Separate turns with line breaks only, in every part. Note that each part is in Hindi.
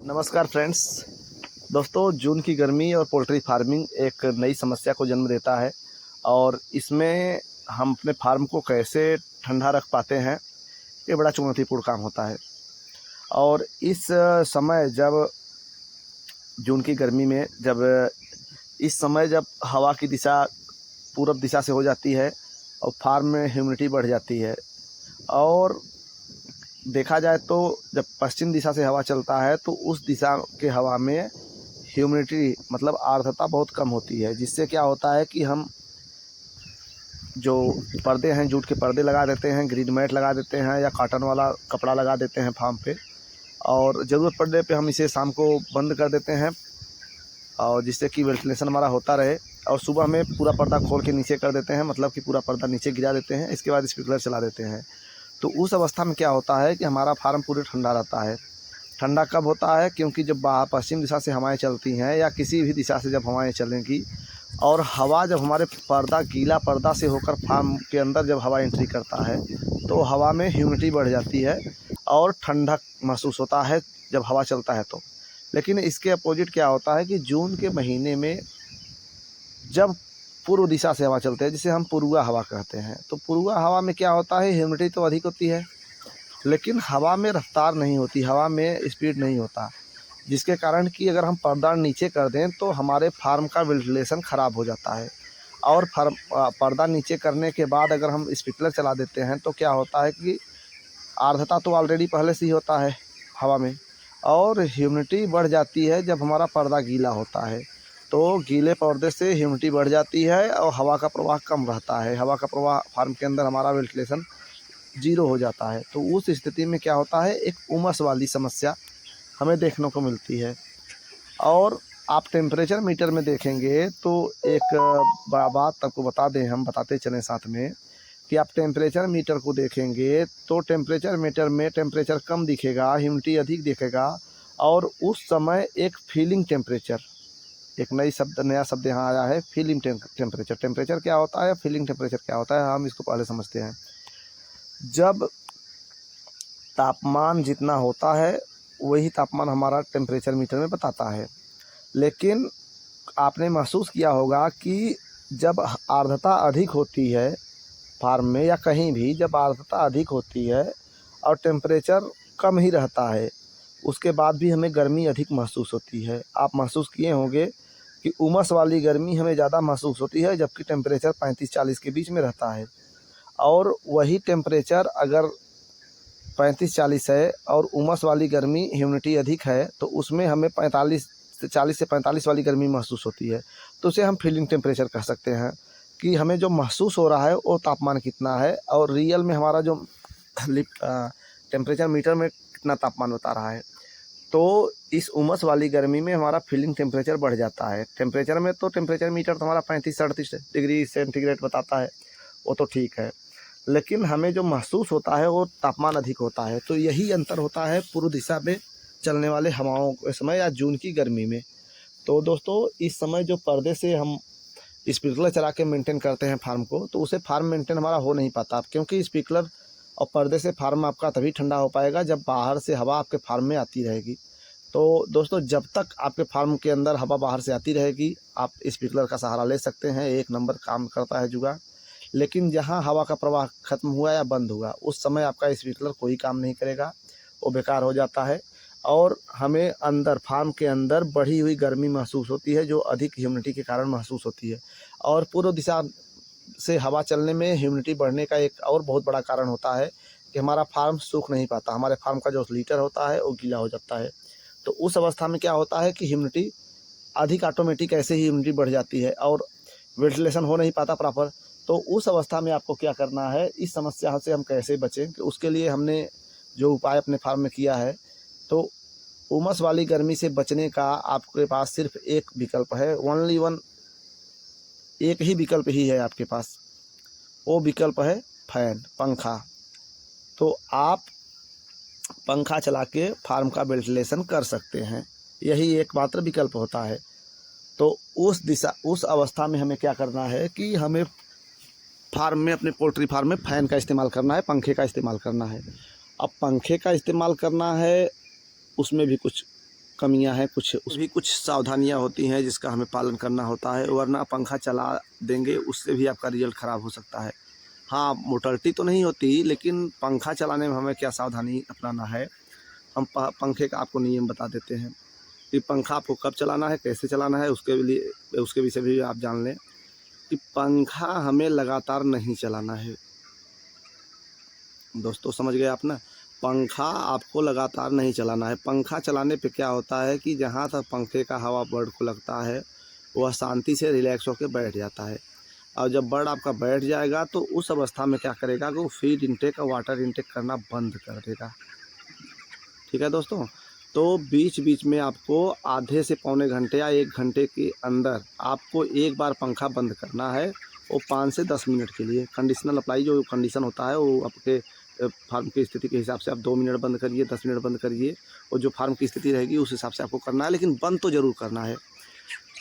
नमस्कार फ्रेंड्स। दोस्तों, जून की गर्मी और पोल्ट्री फार्मिंग एक नई समस्या को जन्म देता है और इसमें हम अपने फार्म को कैसे ठंडा रख पाते हैं, ये बड़ा चुनौतीपूर्ण काम होता है। और इस समय जब जून की गर्मी में जब हवा की दिशा पूरब दिशा से हो जाती है और फार्म में ह्यूमिडिटी बढ़ जाती है, और देखा जाए तो जब पश्चिम दिशा से हवा चलता है तो उस दिशा के हवा में ह्यूमिडिटी मतलब आर्द्रता बहुत कम होती है, जिससे क्या होता है कि हम जो पर्दे हैं, जूट के पर्दे लगा देते हैं, ग्रीन मैट लगा देते हैं या कॉटन वाला कपड़ा लगा देते हैं फार्म पे, और ज़रूरत पड़ने पे हम इसे शाम को बंद कर देते हैं और जिससे कि वेंटिलेशन हमारा होता रहे। और सुबह में पूरा पर्दा खोल के नीचे कर देते हैं, मतलब कि पूरा पर्दा नीचे गिरा देते हैं। इसके बाद स्प्रिंकलर चला देते हैं। तो उस अवस्था में क्या होता है कि हमारा फार्म पूरे ठंडा रहता है। ठंडा कब होता है? क्योंकि जब पश्चिम दिशा से हवाएं चलती हैं या किसी भी दिशा से जब हवाएं चलेंगी और हवा जब हमारे गीला पर्दा से होकर फार्म के अंदर जब हवा एंट्री करता है तो हवा में ह्यूमिडिटी बढ़ जाती है और ठंडक महसूस होता है जब हवा चलता है तो। लेकिन इसके अपोजिट क्या होता है कि जून के महीने में जब पूर्व दिशा से हवा चलते हैं, जिसे हम पूर्वा हवा कहते हैं, तो पूर्वा हवा में क्या होता है, ह्यूमिडिटी तो अधिक होती है लेकिन हवा में रफ्तार नहीं होती, हवा में स्पीड नहीं होता, जिसके कारण कि अगर हम पर्दा नीचे कर दें तो हमारे फार्म का वेंटिलेशन ख़राब हो जाता है। और पर्दा नीचे करने के बाद अगर हम स्प्रिंकलर चला देते हैं तो क्या होता है कि आर्द्रता तो ऑलरेडी पहले से ही होता है हवा में, और ह्यूमिडिटी बढ़ जाती है जब हमारा पर्दा गीला होता है। तो गीले पर्दे से ह्यूमिडिटी बढ़ जाती है और हवा का प्रवाह कम रहता है। हवा का प्रवाह फार्म के अंदर हमारा वेंटिलेशन ज़ीरो हो जाता है। तो उस स्थिति में क्या होता है, एक उमस वाली समस्या हमें देखने को मिलती है। और आप टेम्परेचर मीटर में देखेंगे तो एक बात आपको हम बताते चलें साथ में कि आप टेम्परेचर मीटर को देखेंगे तो टेम्परेचर मीटर में टेम्परेचर कम दिखेगा, ह्यूमिडिटी अधिक दिखेगा। और उस समय एक फीलिंग टेम्परेचर, एक नया शब्द यहाँ आया है, फीलिंग टेम्परेचर। टेम्परेचर क्या होता है, फीलिंग टेम्परेचर क्या होता है, हम इसको पहले समझते हैं। जब तापमान जितना होता है वही तापमान हमारा टेम्परेचर मीटर में बताता है। लेकिन आपने महसूस किया होगा कि जब आर्द्रता अधिक होती है फार्म में या कहीं भी, जब आर्द्रता अधिक होती है और टेम्परेचर कम ही रहता है, उसके बाद भी हमें गर्मी अधिक महसूस होती है। आप महसूस किए होंगे कि उमस वाली गर्मी हमें ज़्यादा महसूस होती है जबकि टेम्परेचर 35-40 के बीच में रहता है। और वही टेम्परेचर अगर 35-40 है और उमस वाली गर्मी, ह्यूमिडिटी अधिक है, तो उसमें हमें 40 से 45 वाली गर्मी महसूस होती है। तो उसे हम फीलिंग टेम्परेचर कह सकते हैं कि हमें जो महसूस हो रहा है वो तापमान कितना है और रियल में हमारा जो टेम्परेचर मीटर में कितना तापमान बता रहा है। तो इस उमस वाली गर्मी में हमारा फीलिंग टेम्परेचर बढ़ जाता है। टेम्परेचर में तो टेम्परेचर मीटर तो हमारा 35-38 डिग्री सेंटीग्रेड बताता है, वो तो ठीक है, लेकिन हमें जो महसूस होता है वो तापमान अधिक होता है। तो यही अंतर होता है पूर्व दिशा में चलने वाले हवाओं के समय या जून की गर्मी में। तो दोस्तों, इस समय जो पर्दे से हम स्प्रिंकलर चला के मेंटेन करते हैं फार्म को, तो उसे फार्म मेंटेन हमारा हो नहीं पाता, क्योंकि स्प्रिंकलर और पर्दे से फार्म आपका तभी ठंडा हो पाएगा जब बाहर से हवा आपके फार्म में आती रहेगी। तो दोस्तों, जब तक आपके फार्म के अंदर हवा बाहर से आती रहेगी आप स्प्रिंकलर का सहारा ले सकते हैं, एक नंबर काम करता है जुगाड़। लेकिन जहाँ हवा का प्रवाह खत्म हुआ या बंद हुआ, उस समय आपका स्प्रिंकलर कोई काम नहीं करेगा, वो बेकार हो जाता है। और हमें अंदर फार्म के अंदर बढ़ी हुई गर्मी महसूस होती है, जो अधिक ह्यूमिडिटी के कारण महसूस होती है। और पूर्व दिशा से हवा चलने में ह्यूमिडिटी बढ़ने का एक और बहुत बड़ा कारण होता है कि हमारा फार्म सूख नहीं पाता, हमारे फार्म का जो लीटर होता है वो गीला हो जाता है। तो उस अवस्था में क्या होता है कि ह्यूमिडिटी अधिक ऑटोमेटिक ऐसे ही ह्यूमिडिटी बढ़ जाती है और वेंटिलेशन हो नहीं पाता प्रॉपर। तो उस अवस्था में आपको क्या करना है, इस समस्या से हम कैसे बचें, कि उसके लिए हमने जो उपाय अपने फार्म में किया है। तो उमस वाली गर्मी से बचने का आपके पास सिर्फ एक विकल्प है, ओनली वन, एक ही विकल्प ही है आपके पास, वो विकल्प है फैन, पंखा। तो आप पंखा चला के फार्म का वेंटिलेशन कर सकते हैं, यही एकमात्र विकल्प होता है। तो उस अवस्था में हमें क्या करना है कि हमें फार्म में, अपने पोल्ट्री फार्म में फ़ैन का इस्तेमाल करना है, पंखे का इस्तेमाल करना है। अब पंखे का इस्तेमाल करना है, उसमें भी कुछ कमियां हैं, कुछ सावधानियां होती हैं जिसका हमें पालन करना होता है, वरना पंखा चला देंगे उससे भी आपका रिजल्ट ख़राब हो सकता है। हाँ, मोटरिटी तो नहीं होती, लेकिन पंखा चलाने में हमें क्या सावधानी अपनाना है, हम पंखे का आपको नियम बता देते हैं कि पंखा आपको कब चलाना है, कैसे चलाना है, उसके विषय भी आप जान लें कि पंखा हमें लगातार नहीं चलाना है। दोस्तों समझ गए आप ना, पंखा आपको लगातार नहीं चलाना है। पंखा चलाने पे क्या होता है कि जहाँ तक पंखे का हवा बर्ड को लगता है वह शांति से रिलैक्स होकर बैठ जाता है, और जब बर्ड आपका बैठ जाएगा तो उस अवस्था में क्या करेगा कि वो फीड इनटेक और वाटर इनटेक करना बंद कर देगा। ठीक है दोस्तों, तो बीच बीच में आपको आधे से पौने घंटे या 1 घंटे के अंदर आपको एक बार पंखा बंद करना है, वो 5 से 10 मिनट के लिए। कंडीशनल अप्लाई जो कंडीशन होता है वो आपके फार्म की स्थिति के हिसाब से आप 2 मिनट बंद करिए, 10 मिनट बंद करिए, और जो फार्म की स्थिति रहेगी उस हिसाब से आपको करना है, लेकिन बंद तो ज़रूर करना है।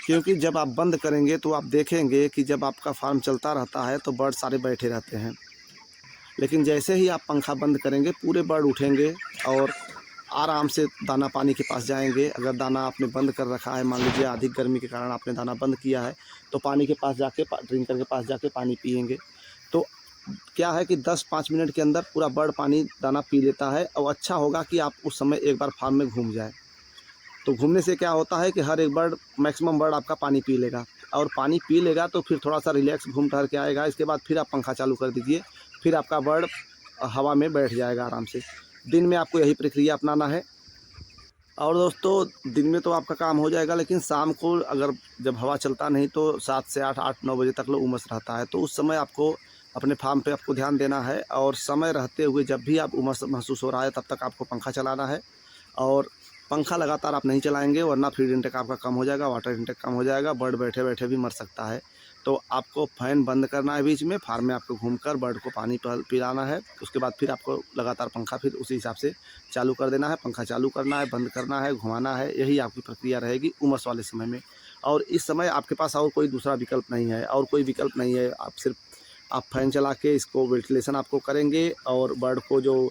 क्योंकि जब आप बंद करेंगे तो आप देखेंगे कि जब आपका फार्म चलता रहता है तो बर्ड सारे बैठे रहते हैं, लेकिन जैसे ही आप पंखा बंद करेंगे पूरे बर्ड उठेंगे और आराम से दाना पानी के पास जाएंगे। अगर दाना आपने बंद कर रखा है, मान लीजिए अधिक गर्मी के कारण आपने दाना बंद किया है, तो पानी के पास जाके ड्रिंकर के पास जाके पानी पिएंगे। तो क्या है कि 10-5 मिनट के अंदर पूरा बर्ड पानी दाना पी लेता है, और अच्छा होगा कि आप उस समय एक बार फार्म में घूम जाए। तो घूमने से क्या होता है कि हर एक बर्ड, मैक्सिमम बर्ड आपका पानी पी लेगा, और पानी पी लेगा तो फिर थोड़ा सा रिलैक्स घूम टहल के आएगा। इसके बाद फिर आप पंखा चालू कर दीजिए, फिर आपका बर्ड हवा में बैठ जाएगा आराम से। दिन में आपको यही प्रक्रिया अपनाना है। और दोस्तों दिन में तो आपका काम हो जाएगा, लेकिन शाम को अगर जब हवा चलता नहीं तो 7 से 8-9 बजे तक उमस रहता है, तो उस समय आपको अपने फार्म पे आपको ध्यान देना है, और समय रहते हुए जब भी आप उमस महसूस हो रहा है तब तक आपको पंखा चलाना है। और पंखा लगातार आप नहीं चलाएंगे, वरना फीड इनटेक आपका कम हो जाएगा, वाटर इनटेक कम हो जाएगा, बर्ड बैठे बैठे भी मर सकता है। तो आपको फ़ैन बंद करना है बीच में, फार्म में आपको घूमकर बर्ड को पानी पिलाना है। उसके बाद फिर आपको लगातार पंखा फिर उसी हिसाब से चालू कर देना है, पंखा चालू करना है, बंद करना है, घुमाना है, यही आपकी प्रक्रिया रहेगी उमस वाले समय में। और इस समय आपके पास और कोई दूसरा विकल्प नहीं है, और कोई विकल्प नहीं है। आप फ़ैन चला के इसको वेंटिलेशन आपको करेंगे, और बर्ड को जो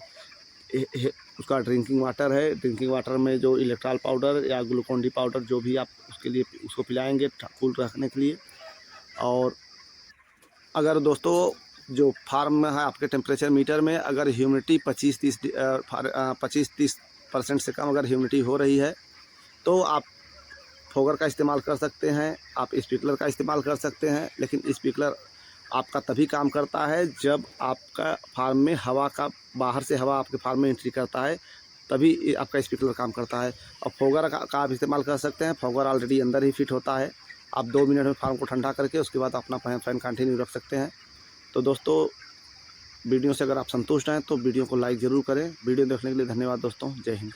उसका ड्रिंकिंग वाटर है, ड्रिंकिंग वाटर में जो इलेक्ट्रॉल पाउडर या ग्लूकोन डी पाउडर जो भी आप उसके लिए उसको पिलाएंगे कूल रखने के लिए। और अगर दोस्तों जो फार्म में है आपके टेम्परेचर मीटर में अगर ह्यूमिडिटी 25-30% से कम अगर ह्यूमिडिटी हो रही है, तो आप फोगर का इस्तेमाल कर सकते हैं, आप स्प्रिंकलर का इस्तेमाल कर सकते हैं। लेकिन स्प्रिंकलर आपका तभी काम करता है जब आपका फार्म में हवा का, बाहर से हवा आपके फार्म में एंट्री करता है, तभी आपका स्प्रिंकलर काम करता है। और फोगर का आप इस्तेमाल कर सकते हैं, फोगर ऑलरेडी अंदर ही फिट होता है। आप 2 मिनट में फार्म को ठंडा करके उसके बाद अपना फैन कंटिन्यू रख सकते हैं। तो दोस्तों वीडियो से अगर आप संतुष्ट हैं तो वीडियो को लाइक ज़रूर करें। वीडियो देखने के लिए धन्यवाद दोस्तों, जय हिंद।